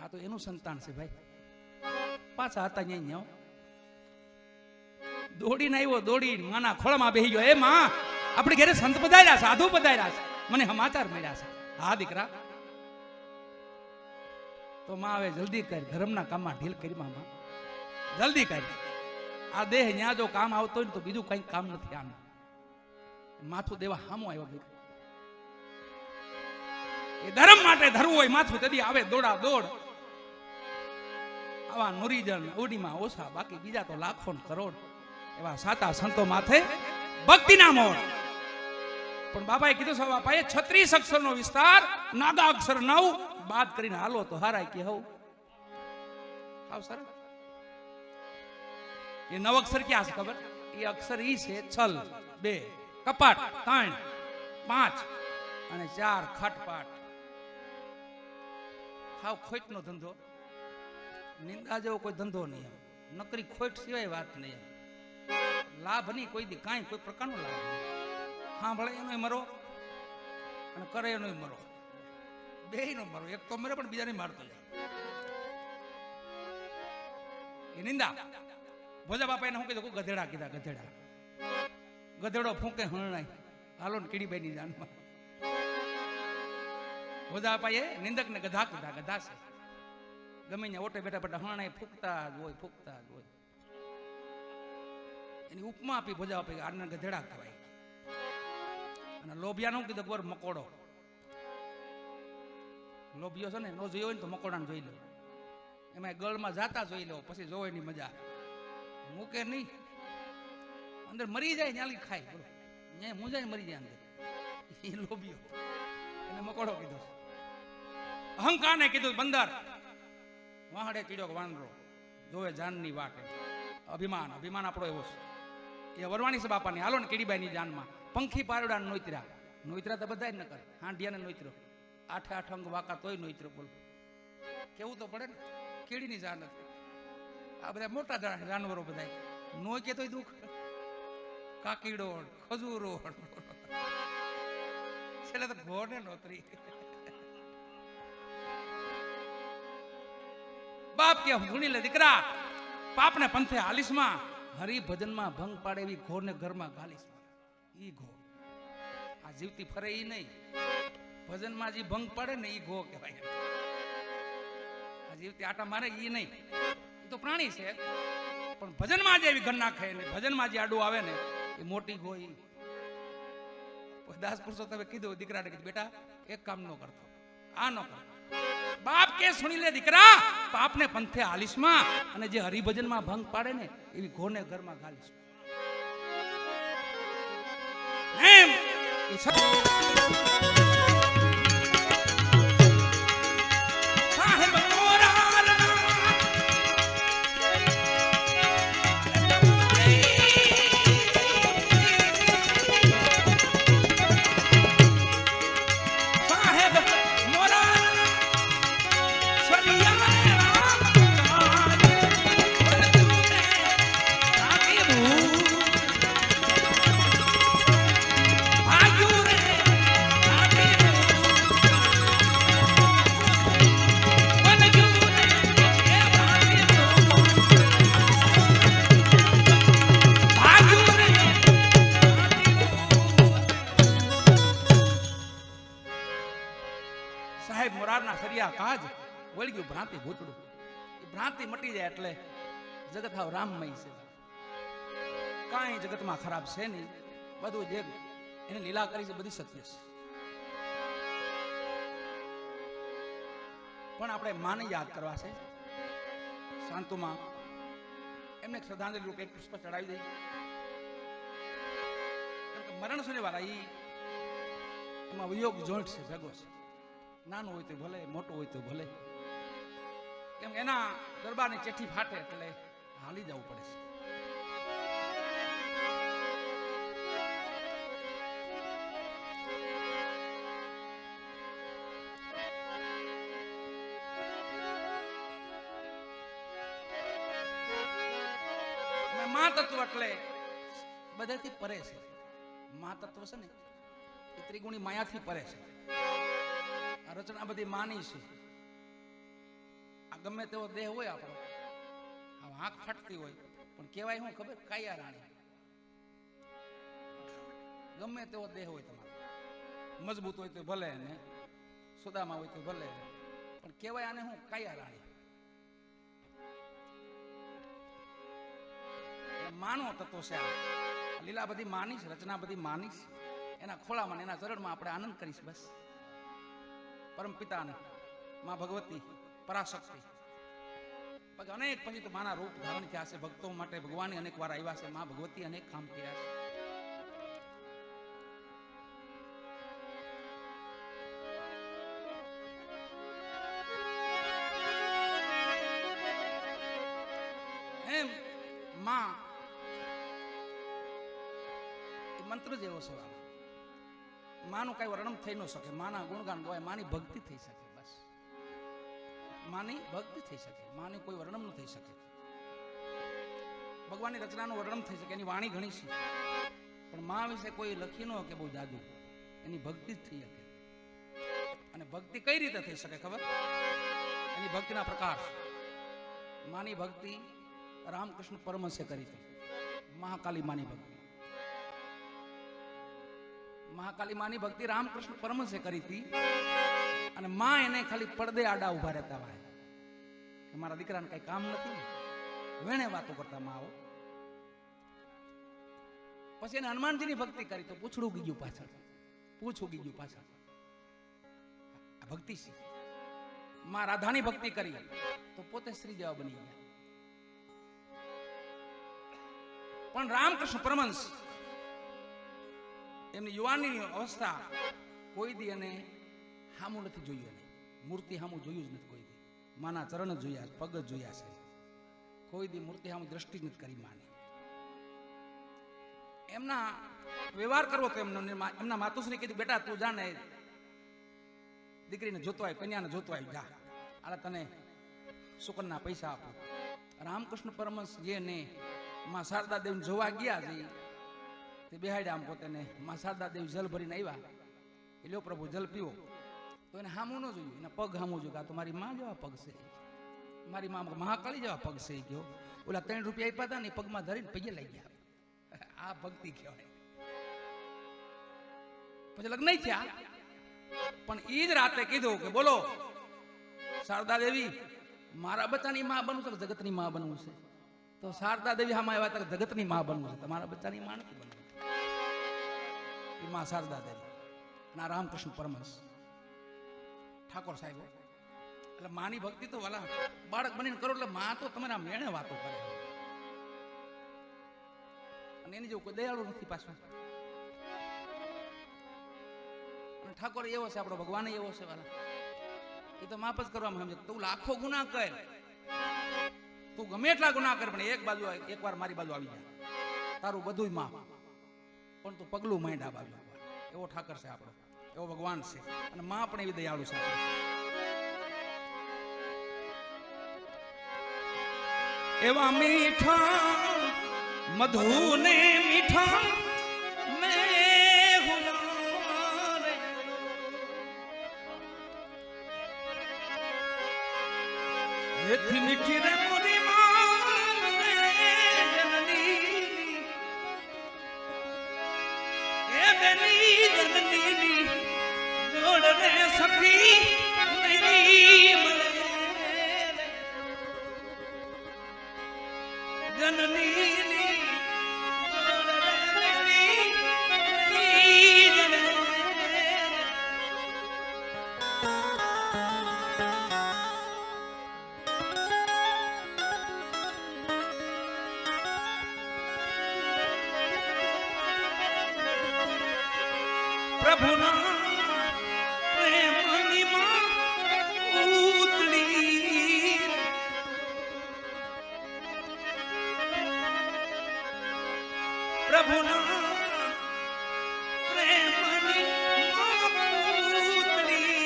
આ તો એનું સંતાન છે ભાઈ. પાછા હતા અહીંયા દોડીને આવ્યો, દોડીને માના ખોળામાં બેસી ગયો. એ માં, આપણે ઘરે સંત પધાર્યા, સાધુ પધાર્યા છે, મને સમાચાર મળ્યા છે. હા દીકરા, તો માં હવે જલ્દી કર, ધર્મના કામમાં ઢીલ કરી માં, જલ્દી કર. આ દેહ ન્યા જો કામ આવતો હોય ને તો બીજું કઈ કામ નથી. આમ માથું દેવા હામો આવ્યો. એ ધર્મ માટે ધરવું હોય માથું કદી આવે દોડા દોડ. આવા નુરીજન ઓડીમાં ઓછા, બાકી બીજા તો લાખો કરોડ. એવા સાતા સંતો માથે ભક્તિના મોર. પણ બાબાએ કીધું છે, બાપાએ 36 અક્ષરનો વિસ્તાર, નાગા અક્ષર 9 બાદ કરીને હાલો તો હારાય કે હવ હાવ સર. એ 9 અક્ષર ક્યાં છે ખબર? એ અક્ષર ઈ છે છલ 2, કપાટ 3, 5 અને 4 ખટપાટ. હાવ ખોટનો ધંધો. નિંદા જેવો કોઈ ધંધો નહીં. નકરી ખોટ સિવાય વાત નહીં. લાભ નહીં કોઈ દી, કાંઈ કોઈ પ્રકારનો લાભ નહીં. હા ભલે એનો મરો અને કરે એનો મરો, બે નો મરો. એક તો મરે પણ બીજાને મારતો જાય. એ નિંદા. ભોજા બાપા એને શું કીધું? ગધેડા કીધા. ગધેડા ગધેડો ફૂંકે હણાય, હાલો ને કીડીબાઈ ની જાનમાં. ભોજા બાપાએ નિંદક ને ગધા કીધા. ગધા છે ગમે ત્યાં ઓટે બેઠા બેઠા હણાય ફૂંકતા જ હોય, ફૂંકતા જ હોય. એની ઉપમા આપી ભોજા બાપા, આને ગધેડા કહેવાય. અને લોભિયાનું કીધું ગોર મકોડો. લોભિયો છે ને, નો જોયો હોય ને તો મકોડાને જોઈ લો. એમાં ગળમાં જાતા જોઈ લો, પછી જોવે ની મજા. મૂકે નહીં, અંદર મરી જાય ન્યાલી ખાય. બોલો ત્યાં મુંજાય મરી જાય અંદર. એ લોભિયો, એને મકોડો કીધો. અહંકાર ને કીધું બંદર. વાહડે ચીડ્યો વાનરો, જોવે જાનની વાટ. અભિમાન, અભિમાન આપણો એવો છે. એ વરવાણી છે બાપાની. હાલો ને કીડીબાઈ ની જાનમાં. પંખી પારડા નોતરા. નોતરા તો બધા જ ન કરે. હાંડિયાને નોતરો, 8 અંગ વાકા તોય નોતરો. બોલો કેવું તો પડે ને. કીડીની જાન હતી. આ બધા મોટા જાનવરો બધા નો કે તોય દુઃખ. કાકીડો, ખજૂરો, છેલ્લે તો ઘોડે નોતરી. બાપ કે સુણી લે દીકરા, પાપને પંથે હાલીસમાં, હરિભજનમાં ભંગ પાડે એવી ઘોરને ઘરમાં ગાલીસમાં. ઈ ઘો આ જીવતી ફરે ઈ નહીં. ભજનમાં જે ભંગ પાડે ને ઈ ઘો કહેવાય. આ જીવતી આટા મારે ઈ નહીં. એ તો પ્રાણી છે, પણ ભજનમાં જે એવી ગણ નાખે ને ભજનમાં જે આડું આવે ને એ મોટી ઘો. ઈ દાસ પુરુષો તમે કીધું દીકરાને કીધું, બેટા એક કામ ન કરતો, આ ન કરતો. બાપ કે સુણી લે દીકરા, પાપને પંથે હાલીસમાં, અને જે હરિભજનમાં ભંગ પાડે ને એવી ઘોને ઘરમાં ગાલીસ. એમ કાજ વળી ગયું ભ્રાંતિ ભૂતડું. એ ભ્રાંતિ મટી જાય એટલે જગત હાવ રામમય છે. કાંઈ જગતમાં ખરાબ છે નહીં. બધું જે એને લીલા કરી છે બધી સત્ય છે. પણ આપણે માને યાદ કરવા છે. શાંતુમાં એમને શ્રદ્ધાંજલિ રૂપે એક પુષ્પ ચડાવી દઈએ. મરણ સુને વાળા એમાં વિયોગ જોઈન્ટ છે, ભેગો છે. નાનું હોય તો ભલે, મોટું હોય તો ભલે. કેમ એના દરબારની ચેઠી ફાટે એટલે હાલી જવું પડે છે. મા તત્વ એટલે બધાથી પરે છે. મા તત્વ છે ને એ ત્રિગુણી માયાથી પરે છે. આ રચના બધી માની છે. આ ગમે તેવો દેહ હોય આપણો, આંખ ફાટતી હોય, પણ કહેવાય શું ખબર? કાયા રાણી. ગમે તેવો દેહ હોય તમારો, મજબૂત હોય તો ભલે ને સુદામાં હોય તો ભલે, પણ કહેવાય આને હું કાયા રાણી. માનો તત્વ છે આ. લીલા બધી માનીશ, રચના બધી માનીશ, એના ખોળામાં એના ચરણમાં આપણે આનંદ કરીશ. બસ પરમ પિતાને, માં ભગવતી, પરાશક્તિ અનેક પછી તો માના રૂપ ધારણ થયા છે. ભક્તો માટે ભગવાન અનેક વાર આવ્યા છે. માં ભગવતી અનેક કામ કર્યા છે. એમ માં એ મંત્ર જેવો છે. માનું કઈ વર્ણન થઈ ન શકે. માના ગુણગાન ગવાય, માની ભક્તિ થઈ શકે. બસ માની ભક્તિ થઈ શકે, માની કોઈ વર્ણન ન થઈ શકે. ભગવાનની રચનાનું વર્ણન થઈ શકે, એની વાણી ઘણી છે, પણ માં વિશે કોઈ લખી ન કે બહુ જાદુ. એની ભક્તિ જ થઈ શકે. અને ભક્તિ કઈ રીતે થઈ શકે ખબર? એની ભક્તિના પ્રકાર. માની ભક્તિ રામકૃષ્ણ પરમહંસે કરી હતી. મહાકાલી માની ભક્તિ, મહાકાલી માની ભક્તિ રામકૃષ્ણ પરમહંસે કરી હતી. અને માં એને ખાલી પડદે આડા ઉભા રહેતા હોય કે મારા દીકરાને કઈ કામ નથી, વેણે વાતો કરતા માં આવો. પછી એને હનુમાનજીની ભક્તિ કરી તો પૂછડું ઉગી ગયું પાછળ, પૂછ ઉગી ગયું પાછળ. આ ભક્તિ છે. માં રાધાની ભક્તિ કરી તો પોતે શ્રી જેવા બની ગયા. પણ રામકૃષ્ણ પરમહંસ એમની યુવાની અવસ્થા કોઈ દી એને હામું નથી જોયું. એને મૂર્તિ હામું જોયું જ નથી કોઈ દી. માના ચરણ જ જોયા, પગ જ જોયા છે. કોઈ દી મૂર્તિ હામું દ્રષ્ટિ જ નથી કરી માની. એમના વ્યવહાર કરવો તો એમના માતુશ્રી કીધું, બેટા તું જાને દીકરીને જોતો આવી, કન્યાને જોતો આવી, જા, આલા તને સુકનના પૈસા આપો. રામકૃષ્ણ પરમહંસ જેને માં શારદા દેવ જોવા ગયા છે તે બેહાડ્યા આમ પોતે. માં શારદા દેવ જલ ભરીને આવ્યા, એ લ્યો પ્રભુ જલ પીવો. તો એને હામું ન જોયું, એના પગ હામું જોયું. આ તો મારી માં જેવા પગ છે, મારી માં મહાકાળી જેવા પગ છે. ગયો ઓલા 3 રૂપિયા આપ્યા હતા ને પગમાં ધરીને પગે લઈ ગયા. આ ભક્તિ કહેવાય. પછી લગ્ન થયા, પણ એ જ રાતે કીધું કે બોલો શારદા દેવી, મારા બચ્ચાની માં બનવું છે, જગતની માં બનવું છે. તો શારદા દેવી હામાં આવ્યા હતા, જગતની માં બનવું છે, તમારા બચ્ચાની માં નથી બનવું. એ માં શારદા દેવી ના રામકૃષ્ણ પરમહંસ ઠાકોર સાહેબ. એટલે માની ભક્તિ તો વાલા બાળક બનીને કરો એટલે માં તો તમારા મેણે વાતો કરે. અને એની જેવું કોઈ દયાળુ નથી પાછું. અને ઠાકોર એવો છે, આપણો ભગવાન એવો છે વાલા. એ તો માફ જ કરવામાં સમજે. તું લાખો ગુના કર, તું ગમે એટલા ગુના કર, પણ એક બાજુ એકવાર મારી બાજુ આવી જાય, તારું બધું માફ. પણ તું પગલું માંડ આ બાજુ. એવો ઠાકર છે આપણો, એવો ભગવાન છે. અને માં પણ એવી દયાળુ છે. એવા મીઠા મધુને મીઠા એથી મીઠી રે મોરી માં જનની, એ બેની જનની જોડ રે સખી નહીં મળે. જનની પ્રભુના પ્રેમની માં ઉતલી, પ્રભુના પ્રેમની માં ઉતલી.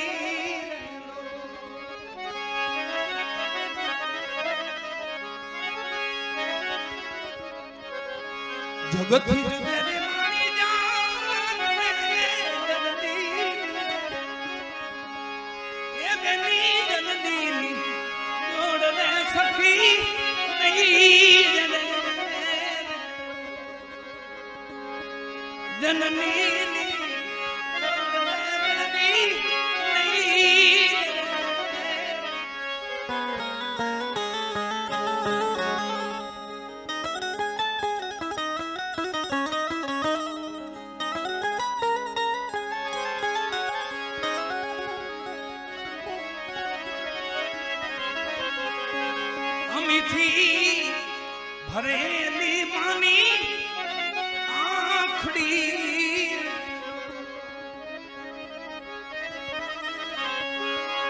જગતથી બેની નહીં જનની ભરેલી માની આખડી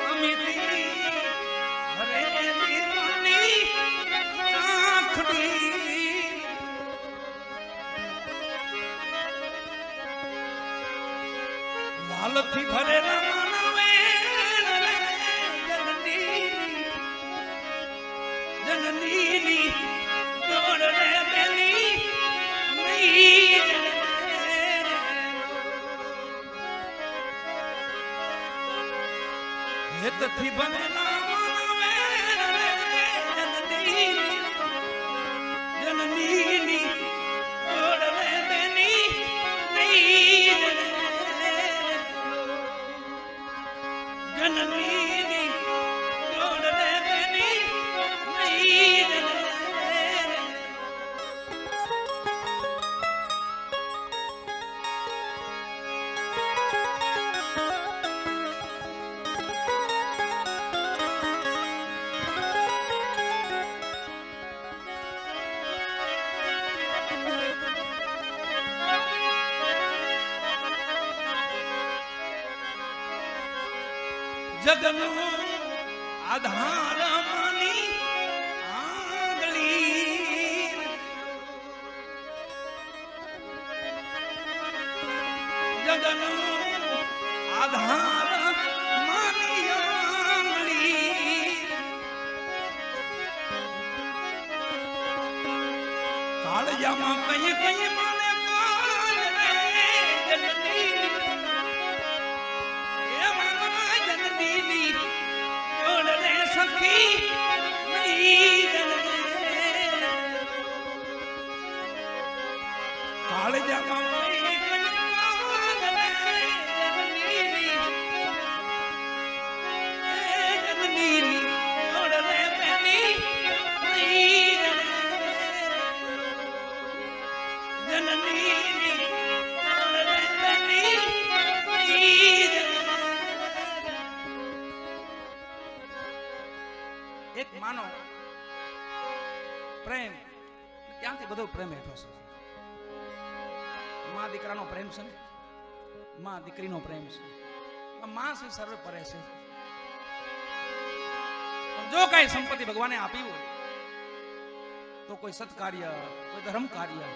અમિતી ભરેલી માની આખડી વાલથી ભરેલા માનવે જનની હેતથી બનેલા માનવે જનની જોડવે બેની નહીં જનની જોડવે બેની નહીં જગનો આધાર માની આંગળી જગનો આધાર માની આંગળી કાળજામાં કઈ કઈ માને કાળ રે જનની સખી કાળજામાં એક માનો પ્રેમ ત્યાંથી બધો પ્રેમ હેઠો છે. માં દીકરાનો પ્રેમ છે ને, માં દીકરીનો પ્રેમ છે. માં છે સર્વે પરે છે. જો કઈ સંપત્તિ ભગવાને આપી હોય તો કોઈ સત્કાર્ય, કોઈ ધર્મ કાર્ય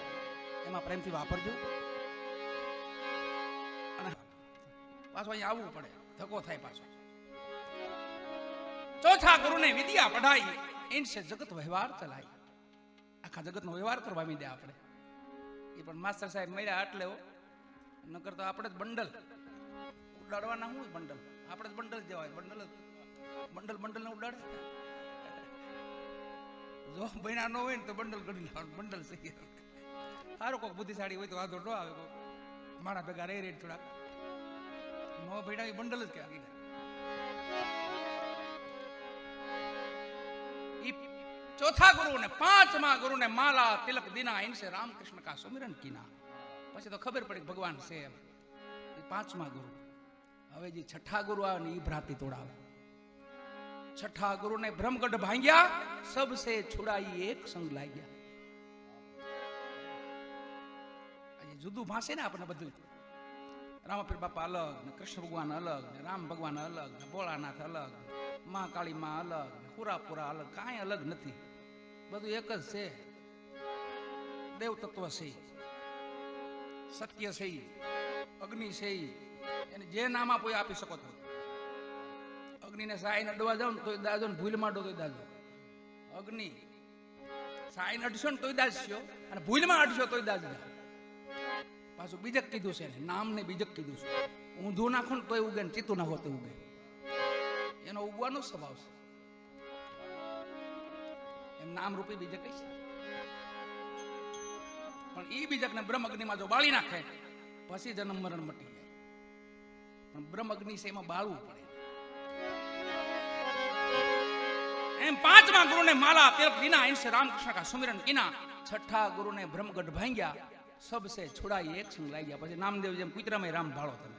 એમાં પ્રેમથી વાપરજો. અને પાછો અહીં આવવું પડે, ધક્કો થાય પાછો. ચોથા ગુરુને વિદ્યા પઢાઈ, ઇનસે જગત વ્યવહાર ચલાઈ. આખા જગતનો વ્યવહાર કરવા માંડ્યા આપણે. એ પણ માસ્ટર સાહેબ મળ્યા એટલે નકર તો આપણે જ બંડલ ઉડાડવાના. હું બંડલ આપણે જ બંડલ જવાય. બંડલ ને ઉડાડે. જો બન્યા ન હોય ને તો બંડલ કરી લેવાનું. બંડલ સહી સારું. કોઈક બુદ્ધિશાળી હોય તો વાંધો ન આવે. મારા ભેગા રે થોડાક નો ભેડા બંડલ જ કે ચોથા ગુરુ ને પાંચમા ગુરુ ને માલા તિલક દીના, ઇનસે રામકૃષ્ણ કા સુમિરન કીના. પછી તો ખબર પડી ભગવાન છે એમ. પાંચમા ગુરુ. હવે જે છઠ્ઠા ગુરુ આવે ને એ ભ્રાંતિ તોડાવે. છઠ્ઠા ગુરુ ને બ્રહ્મગઢ ભાંગ્યા, સબસે છુડાઈ એક સંગ લાગ્યા. જુદું ભાષે ને આપણે બધું. રામપીર બાપા અલગ ને, કૃષ્ણ ભગવાન અલગ ને, રામ ભગવાન અલગ ને, ભોળાનાથ અલગ, મા કાળી માં અલગ, પુરા અલગ. કાંઈ અલગ નથી, બધું એક જ છે. દેવ તત્વ છે, સત્ય છે, અગ્નિ છે. એને જે નામ આપો એ આપી શકો. તો અગ્નિને સાઈને અડવા જાવ ને તોય દાજો, ને ભૂલમાં અડો તોય દાજો. અગ્નિ સાઈને અડશો ને તોય દાજશો, અને ભૂલમાં અડશો તોય દાજ. પાછું બીજક કીધું છે, નામ ને બીજક કીધું છે. ઊંધું નાખો ને તોય ઉગે, ને ચીતું નાખો તો ઉગે. એનો ઉગવાનો સ્વભાવ છે. એમ નામ રૂપી બીજક છે. પણ એ બીજકને બ્રહ્મ અગ્નિમાં જો બાળી નાખે પછી જન્મ મરણ મટી જાય. પણ બ્રહ્મ અગ્નિ છે એમાં બાળવું પડે. એમ પાંચમા ગુરુને માલા તિલક દીના, ઇનસે રામકૃષ્ણ કા સુમિરન कीना. છઠ્ઠા ગુરુને બ્રહ્મગઢ ભાંગ્યા, સબસે છોડાઈ એક સંગ લાઈ ગયા. પછી નામદેવ જેમ કુતરામાં રામ ભાળો. તમે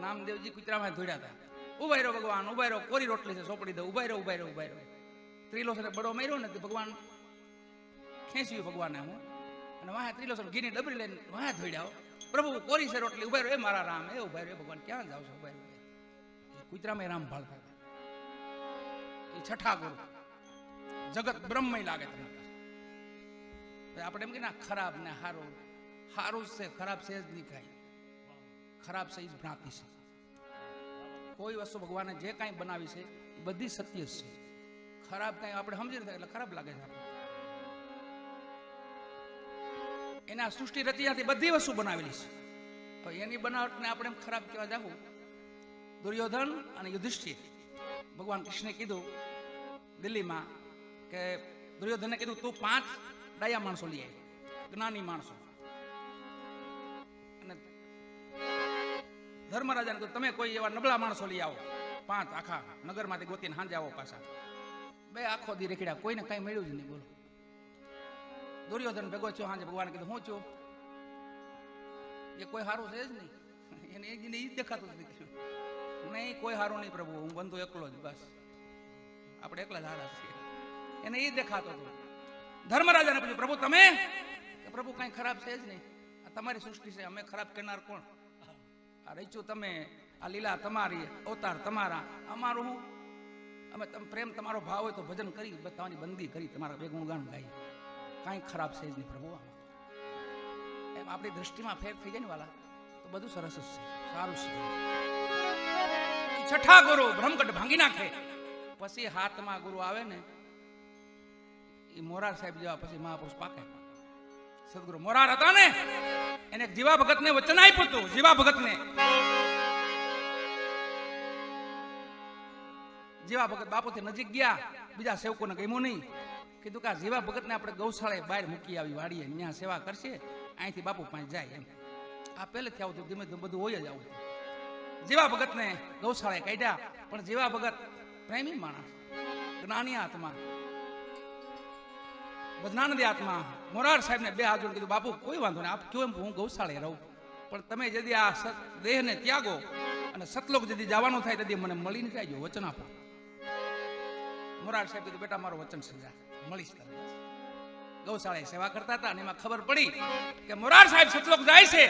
નામદેવજી કુતરામાં ધોડ્યા હતા. ઉભાઈ રહ્યો ભગવાન, ઉભાઈ રહ્યો, કોરી રોટલી છે સોપડી દો, ઉભાઈ રહ્યો, ઉભાઈ રહ્યો, ઉભાઈ રહ્યો. ત્રિલોચને બડો માર્યો ને ભગવાન ખેંચ્યું ભગવાને હું, અને વાહ ત્રિલોચન ઘીની ડબરી લઈને વાહ ધોડ્યા. પ્રભુ કોરી છે રોટલી, ઉભાઈ રહ્યો, એ મારા રામ, એ ઉભાઈ રહ્યો. ભગવાન ક્યાં જાવ છો? ઉભાઈ રહ્યો. કુતરામાં રામ ભાળતા હતા. એ છઠ્ઠા ગુરુ. જગત બ્રહ્મય લાગે તમને. આપણે એમ કે ના ખરાબ ને હારું, હારું છે ખરાબ છે જ નહીં કાંઈ. ખરાબ છે એ જ ભ્રાંતિ છે. કોઈ વસ્તુ ભગવાને જે કાંઈ બનાવી છે એ બધી સત્ય જ છે. ખરાબ કાંઈ આપણે સમજી નથી એટલે ખરાબ લાગે છે આપણે. એના સૃષ્ટિ રચનાથી બધી વસ્તુ બનાવેલી છે. તો એની બનાવટને આપણે એમ ખરાબ કહેવા જાવું. દુર્યોધન અને યુધિષ્ઠિર, ભગવાન કૃષ્ણે કીધું દિલ્હીમાં કે દુર્યોધનને કીધું તું 5 ડાયા માણસો લઈ આવી, જ્ઞાની માણસો. અને ધર્મરાજાને કીધું તમે કોઈ એવા નબળા માણસો લઈ આવો, 5 આખા નગરમાંથી ગોતીને હાંજે આવો પાછા. 2 આખો દી રેખડ્યા, કોઈને કઈ મળ્યું જ નહીં. બોલો. દુર્યોધન ભેગો થયો હાંજે, ભગવાન કીધું હું છું? એ કોઈ સારું છે જ નહીં. એને એ જ દેખાતું જ નથી. નહીં કોઈ સારું નહીં પ્રભુ, હું બંધુ એકલો જ, બસ આપણે એકલા જ હારા છીએ. એને એ દેખાતો હતો. ધર્મરાજાને પૂછ્યું પ્રભુ તમે? કે પ્રભુ કઈ ખરાબ છે જ નહીં, આ તમારી સૃષ્ટિ છે, અમે ખરાબ કરનાર કોણ? આ રચ્યું તમે, આ લીલા તમારી, અવતાર તમારા, અમારું હું? અમે પ્રેમ તમારો ભાવ હોય તો ભજન કરી, તમારી બંદી કરી, તમારા બે ગુણગાન ગાઈ. કાંઈ ખરાબ છે જ નહીં પ્રભુ. એમ આપણી દ્રષ્ટિમાં ફેર થઈ જાય ને વાલા, તો બધું સરસ જ છે, સારું છે. છઠ્ઠા ગુરુ બ્રહ્મગઢ ભાંગી નાખે. પછી 7મા ગુરુ આવે ને, એ મોરાર સાહેબ જેવા પછી મહાપુરુષ પાકે. સદગુરુ મોરાર હતા ને, એને જીવા ભગત ને વચન આપ્યું હતું. જીવા ભગત ને, જીવા ભગત બાપુથી નજીક ગયા, બીજા સેવકોને ગમ્યું નહીં. કીધું કે જીવા ભગત ને આપણે ગૌશાળાએ બહાર મૂકી આવી વાડીએ, ત્યાં સેવા કરશે, અહીંથી બાપુ પાસે જાય. એમ આ પહેલેથી આવતું, ધીમે ધીમે બધું હોય જ આવતું. જીવા ભગત ને ગૌશાળાએ કાઢ્યા. પણ જીવા ભગત પ્રેમી માણસ, જ્ઞાની આત્મા, ભજનાનંદી આત્મા. મોરાર સાહેબ ને 2 હાથ જોડીને કીધું બાપુ કોઈ વાંધો નહીં, આપ કયો એમ હું ગૌશાળાએ રહું, પણ તમે જદી આ દેહને ત્યાગો અને સતલોક જદી જવાનું થાય તેથી મને મળીને જાયજો, વચન આપો. મોરાર સાહેબ કીધું બેટા મારો વચન છે, મળીશ તને. ગૌશાળાએ સેવા કરતા હતા અને એમાં ખબર પડી કે મોરાર સાહેબ સતલોક જાય છે.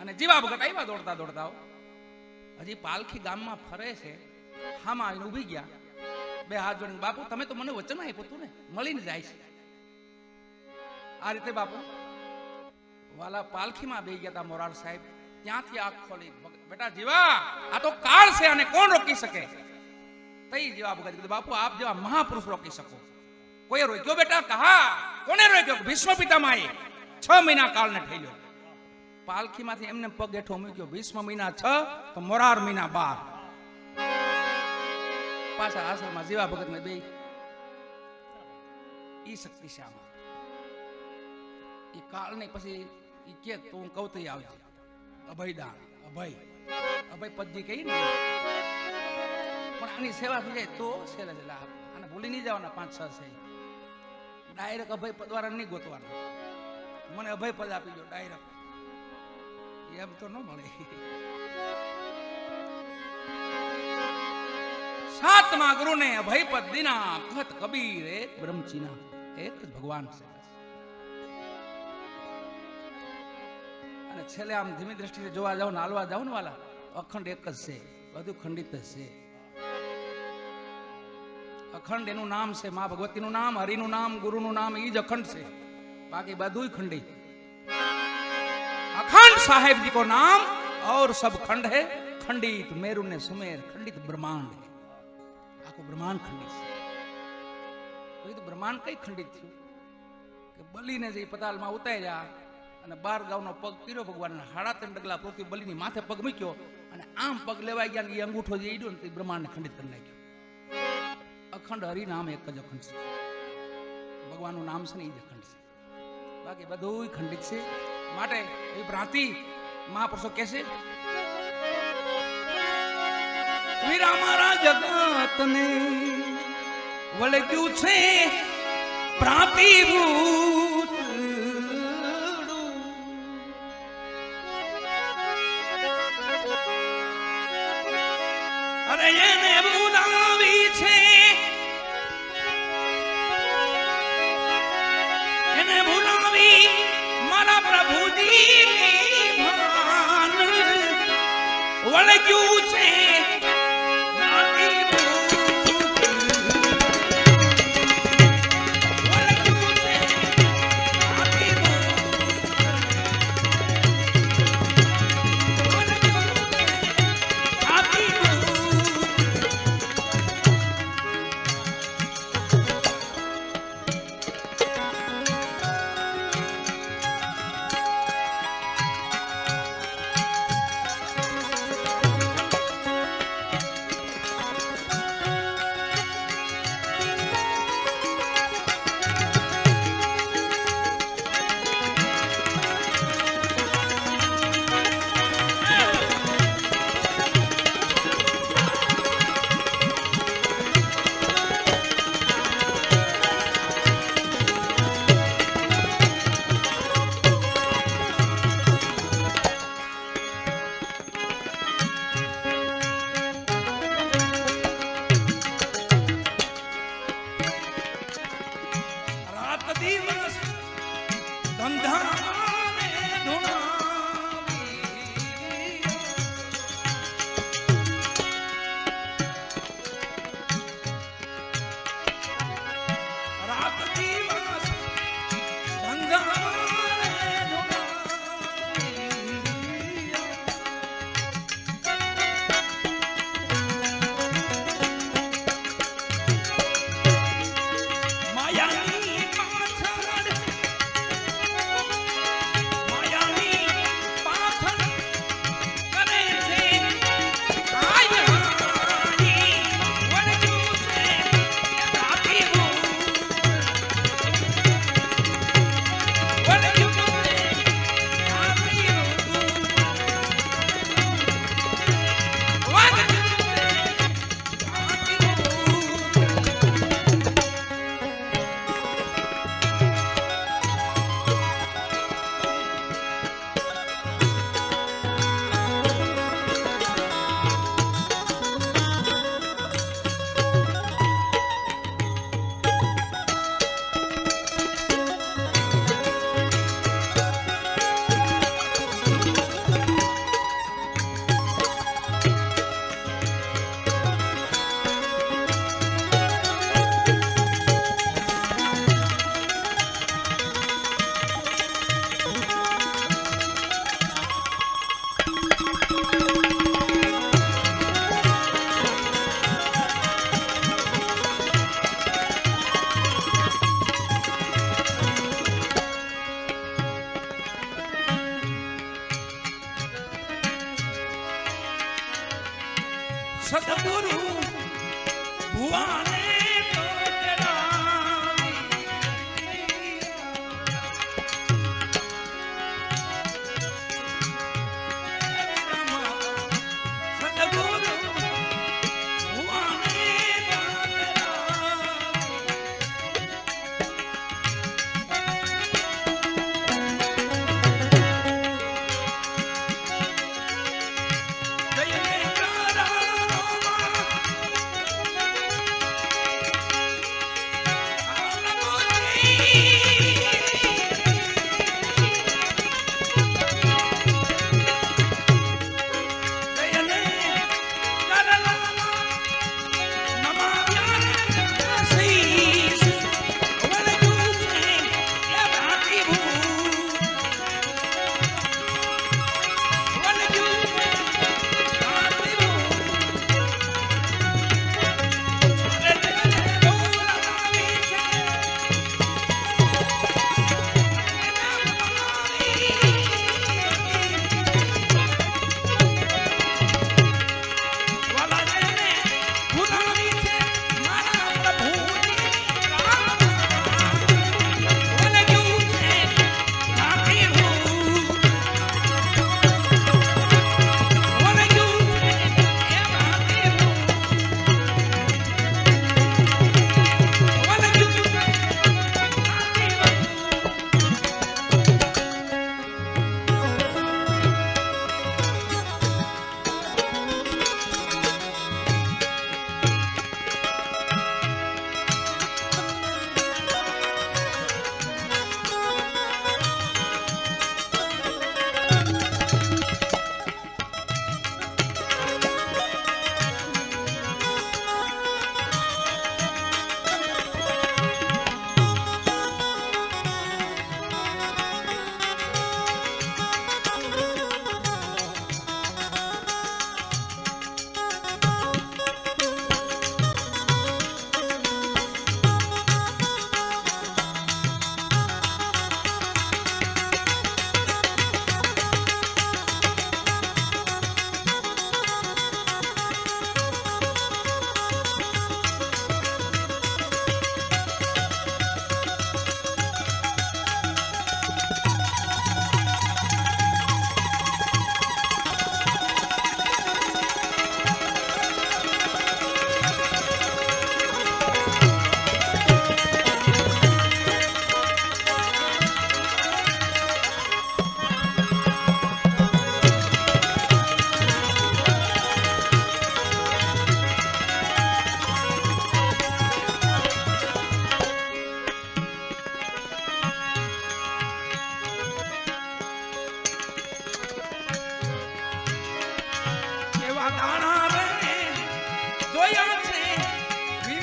અને જીવા ભગત આવ્યા દોડતા દોડતા, હજી પાલખી ગામમાં ફરે છે, હામાં આવીને ઊભી ગયા. 2 હાથ જોડીને બાપુ તમે તો મને વચન આપ્યું હતું ને, મળીને જાય છે. આ રીતે બાપુ વાલા પાલખીમાં બેસી ગયા હતા મોરાર સાહેબ. ત્યાંથી આંખ ખોલી, બેટા જીવા આ તો કાળ છે અને કોણ રોકી શકે? તઈ જીવા ભગત કીધું બાપુ આપ જેવા મહાપુરુષ રોકી શકો. કોઈ રોક્યો બેટા? કહા કોને રોક્યો? ભીષ્મ પિતામહે 6 મહિના કાળને ઠેલ્યો. પાલખીમાંથી એમને પગ હેઠો મૂક્યો. ભીષ્મ મહિના 6 તો મોરાર મહિના 12. પાછા આશ્રમમાં જીવા ભગત ને બે ઈ શક્તિ છે આમાં. ઈ કાળ ને પછી ઈ કે તો હું કહું તો આવજે. અભયદાન, અભય પદજી કહી ને, પણ આની સેવા થઈ જાય તો છેલ્લે લાભ. આને ભૂલી નહીં જવાના 5-6 છે. ડાયરેક્ટ અભય પદ વાળા નહીં ગોતવાના. મને અભય પદ આપી દો ડાયરેક્ટ, એમ તો ન મળે. 7મા ગુરુને અભય પદ દીના, કહત કબીર એક બ્રહ્મચીના. એક જ ભગવાન છે. અને છેલ્લે આમ ધીમી દ્રષ્ટિથી જોવા જાવ ને, હાલવા જાવ ને વાલા, અખંડ એક જ છે, બધું ખંડિત જ છે. અખંડ એનું નામ છે, મા ભગવતીનું નામ, હરિનું નામ, ગુરુનું નામ, એ જ અખંડ છે. બાકી બધું ખંડિત. अखंड साहेब जी को नाम और सब खंड है. खंडित मेरु ने सुमेर, खंडित ब्रह्मांड है. आखो ब्रह्मांड खंडित है. तो ब्रह्मांड कई खंडित थी कि बलि ने जे पताल में उतार्या અને 12 ગાઉનો પગ પીરો ભગવાન, 3.5 ડગલા પૃથ્વી બલિની માથે પગ મૂક્યો અને આમ પગ લેવાઈ ગયા. એ અંગૂઠો જે ઈડ્યો ને તે બ્રહ્માંડને ખંડિત કરી નાખ્યો. અખંડ હરિ નામ એક જ અખંડ છે. ભગવાનનું નામ છે ને એ જ અખંડ છે, બાકી બધું ખંડિત છે. માટે એ ભ્રાંતિ મહાપુરુષો કહે છે, વીરા મારા જગતને વળગ્યું છે ભ્રાંતિભૂત, અરે એને બોલાવી છે, એને બોલાવી મારા પ્રભુજી ભાન વળગ્યું છે. સદગુરુ ભુવાને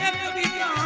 વિવેક વિજ્ઞાન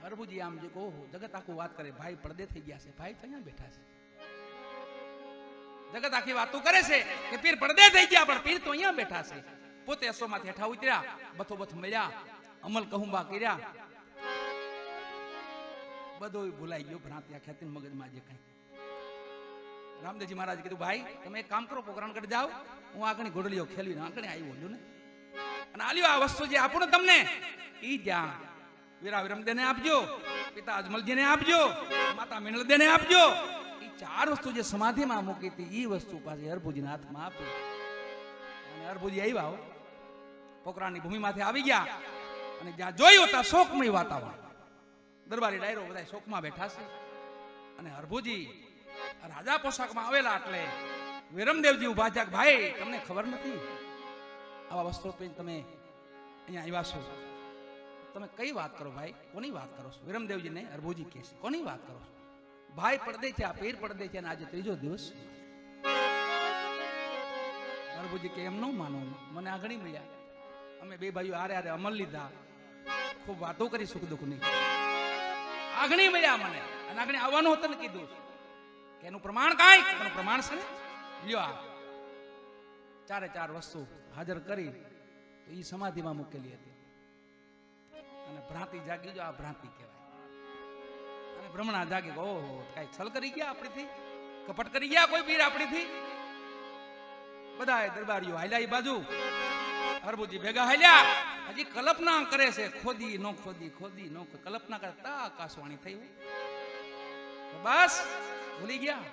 હરભુજી આમ જે કહો જગત આખું વાત કરે ભાઈ પડદે થઈ ગયા છે, ભાઈ અહીંયા બેઠા છે. જગત આખી વાતો કરે છે કે પીર પડદે થઈ ગયા, પણ પીર તો અહીંયા બેઠા છે. પોતે અસોમાંથી હેઠા ઉતર્યા, બથોબથ મળ્યા, અમલ કહુંબા કર્યા, બધું ભૂલાઈ ગયું. ભ્રાંતિયા ખેતી મગજમાં જે કઈ. રામદેવજી મહારાજ કીધું, ભાઈ તમે એક કામ કરો, પોકરણ કરી જાઓ, હું આગળ ઘોડલીઓ ખેલવીને આગળ આવ્યો છું ને, અને આલ્યો આ વસ્તુ જે આપું ને તમને, ઈ જ્યાં વીરા વિરમદેને આપજો, પિતા અજમલજીને આપજો, માતા મિનલદેને આપજો. ઈ ચાર વસ્તુ જે સમાધિમાં મૂકી હતી, ઈ વસ્તુ પાછી હરભુજીના હાથમાં આપી. અને હરભુજી આવ્યા, પોકરાની ભૂમિમાંથી આવી ગયા, અને જ્યાં જોયું ત્યાં શોકમય વાતાવરણ, દરબારી ડાયરો બધા શોકમાં બેઠા છે. અને હરભુજી રાજા પોશાકમાં આવેલા એટલે વિરમદેવજી ઉભા છે. ભાઈ તમને ખબર નથી આવા વસ્ત્રો પહેરી તમે અહીંયા આવ્યા છો, તમે કઈ વાત કરો ભાઈ, કોની વાત કરો છો? વિરમદેવજીને હરભુજી કહે છે, કોની વાત કરો છો? ભાઈ પડદે છે, આ પેર પડદે છે, અને આજે ત્રીજો દિવસ. હરભુજી કે એમ ન માનો, મને આગળ મળ્યા, અમે બે ભાઈઓ આરે આરે અમલ લીધા, ખૂબ વાતો કરી સુખ દુઃખની, આગળ મળ્યા મને, અને આગળ આવવાનું હતું ને કીધું કે એનું પ્રમાણ કાંઈ, એનું પ્રમાણ છે ને લ્યો આ ચારે ચાર વસ્તુ હાજર કરી. તો એ સમાધિમાં મૂકેલી હતી. અને ભ્રાંતિ જાગી, જો આ ભ્રાંતિ કહેવાય. અને ભ્રમણા જાગી, ઓહો કઈ છલ કરી ગયા આપણીથી, કપટ કરી ગયા કોઈ પીર આપણીથી. બધા દરબારીઓ હાલ્યા એ બાજુ, હરભુજી ભેગા હાલ્યા, હજી કલ્પના કરે છે, ખોદી નો ખોદી, ખોદી નો કલ્પના કરતા આકાશવાણી થઈ. બસ ભૂલી ગયા.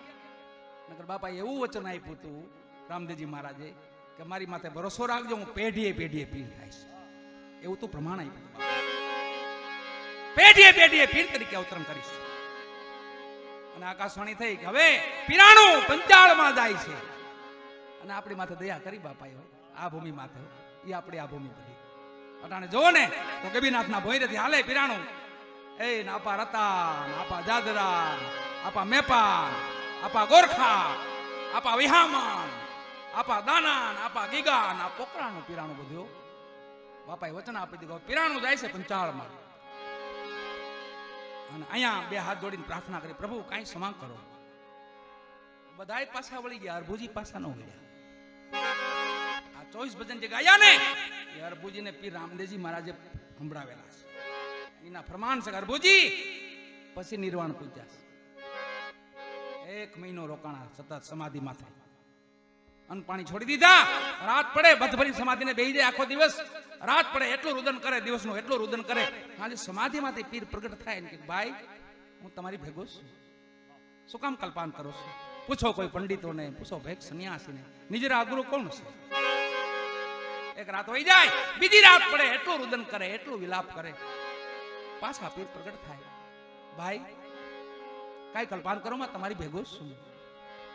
નકર બાપા એવું વચન આપ્યું હતું રામદેવજી મહારાજે કે મારી માથે ભરોસો રાખજો, હું પેઢીએ પેઢીએ પીર થાઈશ. એવું તો પ્રમાણ આપ્યું, પેઢીએ પેઢીએ પીર તરીકે અવતરણ કરીશ. અને આકાશવાણી થઈ કે હવે પીરાણું પંચાળમાં જાય છે. અને આપણી માથે દયા કરી બાપાએ, આ ભૂમિ માથે, એ આપણી આ ભૂમિ બધી. અટાણે જોવો ને તો કબીરનાથના ભોયરેથી હાલે પીરાણું. એ આપા રતા, આપા જાદરા, આપા મેપાન, આપા ગોરખા, આપા વિહામણ, આપા દાનાન, આપા ગીગાન, આ પોકરાનું પીરાણું બધું બાપાએ વચન આપી દીધું, પીરાણું જાય છે પંચાળમાં. અને અહીંયા બે હાથ જોડીને પ્રાર્થના કરી, પ્રભુ કાંઈ ક્ષમા કરો. બધાય પાછા વળી ગયા, હરભુજી પાછા ન વળ્યા. આ 24 ભજન જે ગાયા ને એ હરભુજીને પીર રામદેવજી મહારાજે સંભળાવેલા છે. એના પ્રમાણ છે હરભુજી પછી નિર્વાણ પૂજ્યા છે. 1 મહિનો રોકાણા સતત સમાધિમાં થઈ, અન્ન પાણી છોડી દીધા. રાત પડે બધ ભરી સમાધિને બેહી જાય, આખો દિવસ રાત પડે એટલું રુદન કરે, દિવસનું એટલું રુદન કરે. આજે સમાધિમાંથી પીર પ્રગટ થાય ને કે ભાઈ હું તમારી ભેગો છું, શું કામ કલ્પાન કરો છો? પૂછો કોઈ પંડિતોને, પૂછો ભેગ સન્યાસીને, નિજરા ગુરુ કોણ છે? એક રાત હોઈ જાય, બીજી રાત પડે એટલું રુદન કરે, એટલું વિલાપ કરે, પાછા પીર પ્રગટ થાય. ભાઈ કાઈ કલ્પાન કરો માં તમારી ભેગો છું.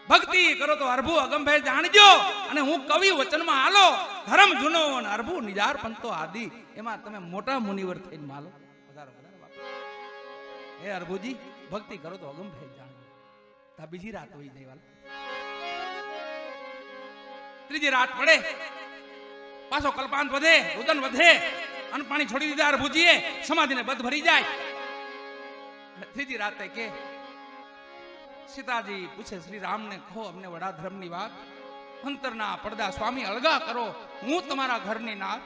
ભક્તિ કરો તો અરભુ અગમભાઈ જાણજો, અને હું કવિ વચનમાં હાલો, ધર્મ જૂનો અને અરભુ નિજાર પંતો આદિ, એમાં તમે મોટા મુનિવર થઈને માલો. વધારો વધારો બાપા. હે અરભુજી ભક્તિ કરો તો અગમભાઈ જાણજો. તા બીજી રાત હોઈ જાય વાલા, ત્રીજી રાત પડે, પાછો કલ્પાન વધે, રુદન વધે, અન્ન પાણી છોડી દીધા અરભુજીએ, સમાધિને બધ ભરી જાય. ત્રીજી રાતે કે સીતાજી પૂછે શ્રી રામને, કહો અમને વડા ધર્મની વાત, અંતરના પડદા સ્વામી અળગા કરો, હું તમારા ઘરની નાર.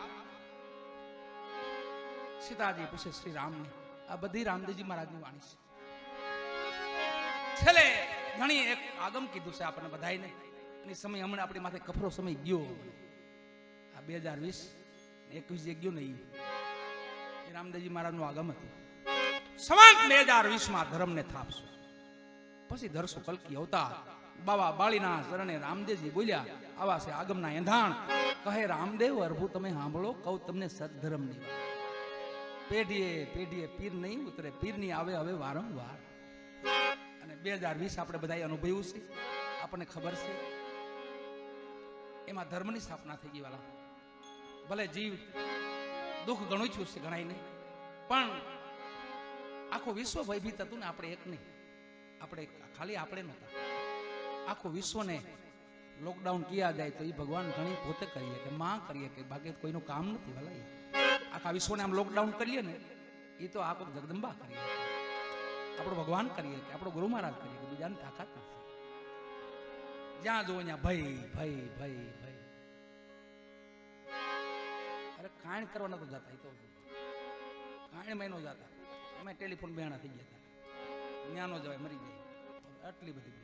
સીતાજી પૂછે શ્રી રામને, આ બધી રામદેવજી મહારાજની વાણી છે. છેલ્લે ઘણી એક આગમ કીધું છે આપણને બધાને, એની સમય હમણાં આપણી માથે કફરો સમય ગયો. આ 2020-21 જે ગયો ને એ રામદેવજી મહારાજનું આગમ હતું. સંવત 2020માં ધર્મને થાપશું, પછી ધરસો કલકી અવતાર. બાવા બાળીના શરણે રામદેવજી બોલ્યા, આવા છે આગમના એંધાણ. કહે રામદેવ અરભુ તમે સાંભળો, કહું તમને સદધર્મની વાત. પેઢીએ પેઢીએ પીર નહીં ઉતરે, પીરની આવે હવે વારંવાર. અને 2020 આપણે બધા અનુભવ્યું છે, આપણને ખબર છે. એમાં ધર્મની સ્થાપના થઈ ગઈ વાલા. ભલે જીવ દુઃખ ઘણું છું છે ઘણાય નહીં, પણ આખું વિશ્વ ભયભીત હતું ને, આપણે એક નહીં, આપણે ખાલી આપણે નહોતા, આખું વિશ્વને લોકડાઉન કિયા જાય તો એ ભગવાન ઘણી પોતે કરીએ કે માં કરીએ કે બાકી કોઈનું કામ નથી ભલા. આખા વિશ્વને આમ લોકડાઉન કરીએ ને એ તો આખો જગદંબા કરીએ, આપણો ભગવાન કરીએ કે આપણો ગુરુ મહારાજ કરીએ કે બીજાની તાકાત નથી. જ્યાં જોવો ત્યાં ભય ભય ભય ભય. અરે કાંઈ કરવા નતો જતા, એ તો કાંઈ મહિનો જતા, એમાં ટેલિફોન બેણા થઈ ગયા હતા, ન્યાનો જવાય મરી જાય, આટલી બધી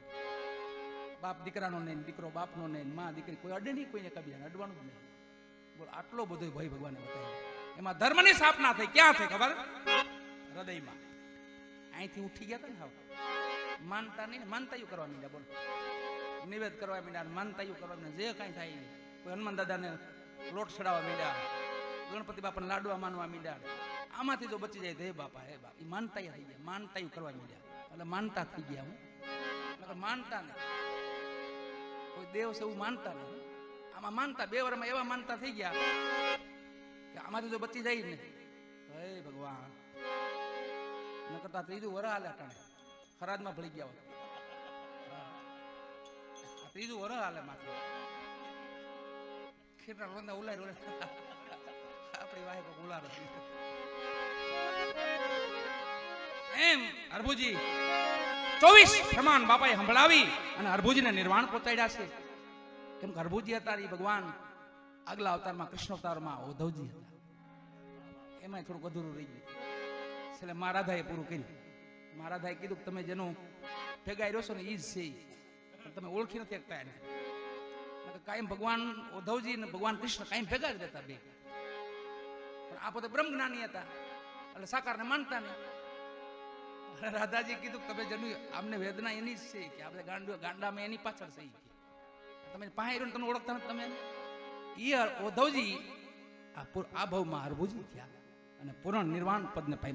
બાપ દીકરાનો નહીં, દીકરો બાપનો નહીં, માં દીકરી કોઈ અડે નહીં, કોઈને કબીજાને અડવાનું જ નહીં. બોલ આટલો બધો ભય ભગવાને બતાવ્યો. એમાં ધર્મની સ્થાપના થઈ, ક્યાં થઈ ખબર? હૃદયમાં. અહીંથી ઉઠી ગયા હતા ને, હાવ માનતા નહીં, માનતાયું કરવા માંડ્યા. બોલ નિવેદ કરવા માંડ્યા, માનતાયું કરવા માંડ્યા, જે કાંઈ થાય. કોઈ હનુમાન દાદાને લોટ ચડાવવા માંડ્યા, ગણપતિ બાપાને લાડવા માનવા માંડ્યા. આમાંથી જો બચી જાય તો હે બાપા, હે બાપા, એ માનતાયા થઈ ગયા, માનતાયું કરવા માંડ્યા. એટલે માનતા થઈ ગયા. હું માનતા નહીં, કોઈ દેવ છે એવું માનતા નહીં. આમાં માનતા 2 વર્ષમાં એવા માનતા થઈ ગયા કે આમાંથી જો બચી જાય ને, હે ભગવાન, ન કરતા 3જું વરસ હાલે અટાણે ખરાજમાં ભળી ગયા હોય. 3જું વરસ હાલે માથે ખેતરા રોંદા ઉલાય આપણી વાહે કોઈ ઉલાર એમ. હરભુજી 24 ફરમાન બાપાએ સંભળાવી અને હરભુજીને નિર્વાણ પહોંચાડ્યા છે. કેમ કે હરભુજી હતા એ ભગવાન આગલા અવતારમાં કૃષ્ણ અવતારમાં ઉદ્ધવજી હતા, એમાં થોડુંક અધૂરું રહી ગયું. એટલે મહારાધાએ પૂરું કર્યું. મહારાધાએ કીધું કે તમે જેનું ભેગા રહ્યો છો ને એ જ છે, પણ તમે ઓળખી નથી શકતા એને. કાયમ ભગવાન ઉદ્ધવજી ને ભગવાન કૃષ્ણ કાયમ ભેગા જ રહેતા બે, પણ આ પોતે બ્રહ્મ જ્ઞાની હતા એટલે સાકારને માનતા નહીં. રાધાજી કીધું તમે જેનું આમને વેદના એની જ છે કે આપણે ગાંડામાં એની પાછળ છે, તમે પાસે રહ્યો તમે ઓળખતા નથી. તમે એ ઉદ્ધવજી આ ભાવમાં હરભુજી થયા અને પૂર્ણ નિર્વાણ પદને પામ્યા.